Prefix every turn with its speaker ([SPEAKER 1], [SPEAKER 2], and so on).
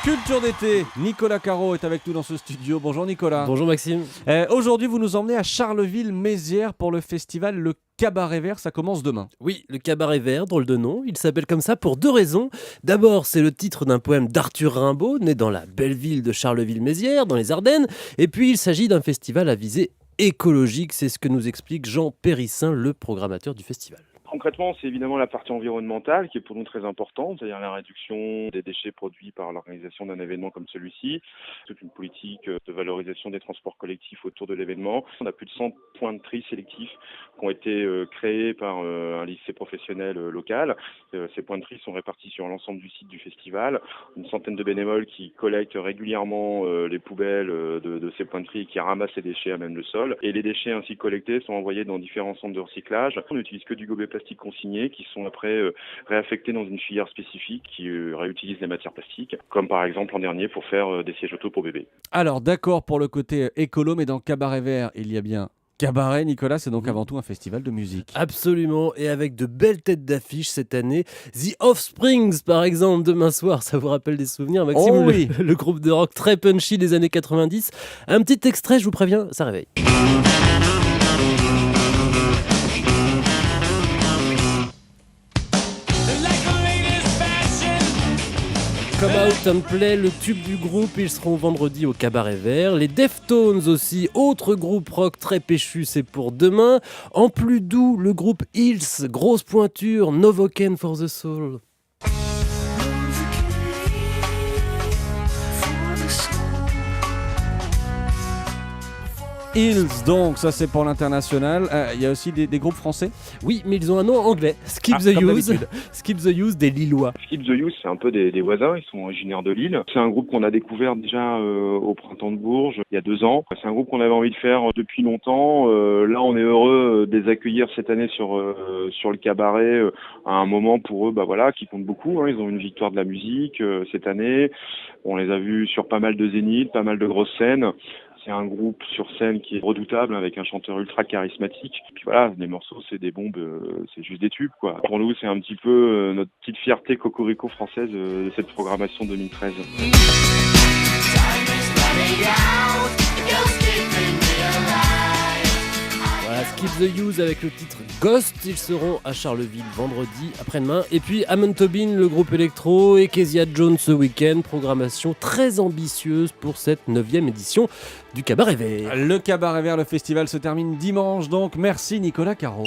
[SPEAKER 1] Culture d'été, Nicolas Caro est avec nous dans ce studio. Bonjour Nicolas.
[SPEAKER 2] Bonjour Maxime.
[SPEAKER 1] Aujourd'hui, vous nous emmenez à Charleville-Mézières pour le festival Le Cabaret Vert. Ça commence demain.
[SPEAKER 2] Oui, le Cabaret Vert, drôle de nom. Il s'appelle comme ça pour deux raisons. D'abord, c'est le titre d'un poème d'Arthur Rimbaud, né dans la belle ville de Charleville-Mézières, dans les Ardennes. Et puis, il s'agit d'un festival à visée écologique. C'est ce que nous explique Jean Périssin, le programmateur du festival.
[SPEAKER 3] Concrètement, c'est évidemment la partie environnementale qui est pour nous très importante, c'est-à-dire la réduction des déchets produits par l'organisation d'un événement comme celui-ci, toute une politique de valorisation des transports collectifs autour de l'événement. On a plus de 100 points de tri sélectifs qui ont été créés par un lycée professionnel local. Ces points de tri sont répartis sur l'ensemble du site du festival. Une centaine de bénévoles qui collectent régulièrement les poubelles de ces points de tri et qui ramassent les déchets à même le sol. Et les déchets ainsi collectés sont envoyés dans différents centres de recyclage. On n'utilise que du gobelet plastique consignés qui sont après réaffectés dans une filière spécifique qui réutilise les matières plastiques, comme par exemple l'an dernier pour faire des sièges auto pour bébés.
[SPEAKER 1] Alors d'accord pour le côté écolo, mais dans le Cabaret Vert, il y a bien cabaret. Nicolas, c'est donc avant tout un festival de musique.
[SPEAKER 2] Absolument, et avec de belles têtes d'affiche cette année. The Offsprings, par exemple, demain soir, ça vous rappelle des souvenirs, Maxime?
[SPEAKER 1] Oh oui.
[SPEAKER 2] le groupe de rock très punchy des années 90. Un petit extrait, je vous préviens, ça réveille. Come Out and Play, le tube du groupe, ils seront vendredi au Cabaret Vert. Les Deftones aussi, autre groupe rock très péchu, c'est pour demain. En plus doux, le groupe Hills, grosse pointure, Novocaine for the Soul.
[SPEAKER 1] Hills, donc ça c'est pour l'international. Il y a aussi des groupes français.
[SPEAKER 2] Oui, mais ils ont un nom anglais. Skip the
[SPEAKER 1] comme
[SPEAKER 2] Use.
[SPEAKER 1] d'habitude.
[SPEAKER 2] Skip the Use des Lillois.
[SPEAKER 3] Skip the Youth, c'est un peu des voisins, ils sont originaires de Lille. C'est un groupe qu'on a découvert déjà au Printemps de Bourges, il y a 2 ans. C'est un groupe qu'on avait envie de faire depuis longtemps. Là, on est heureux de les accueillir cette année sur le cabaret, à un moment pour eux qui compte beaucoup. Ils ont une victoire de la musique cette année. On les a vus sur pas mal de zéniths, pas mal de grosses scènes. C'est un groupe sur scène qui est redoutable avec un chanteur ultra charismatique. Et puis voilà, les morceaux, c'est des bombes, c'est juste des tubes, quoi. Pour nous, c'est un petit peu notre petite fierté cocorico française de cette programmation 2013.
[SPEAKER 2] Voilà, Skip the Use avec le titre Ghost. Ils seront à Charleville vendredi après-demain. Et puis Amon Tobin, le groupe électro, et Kezia Jones ce week-end. Programmation très ambitieuse pour cette 9e édition du Cabaret Vert.
[SPEAKER 1] Le Cabaret Vert, le festival se termine dimanche donc. Merci Nicolas Caro.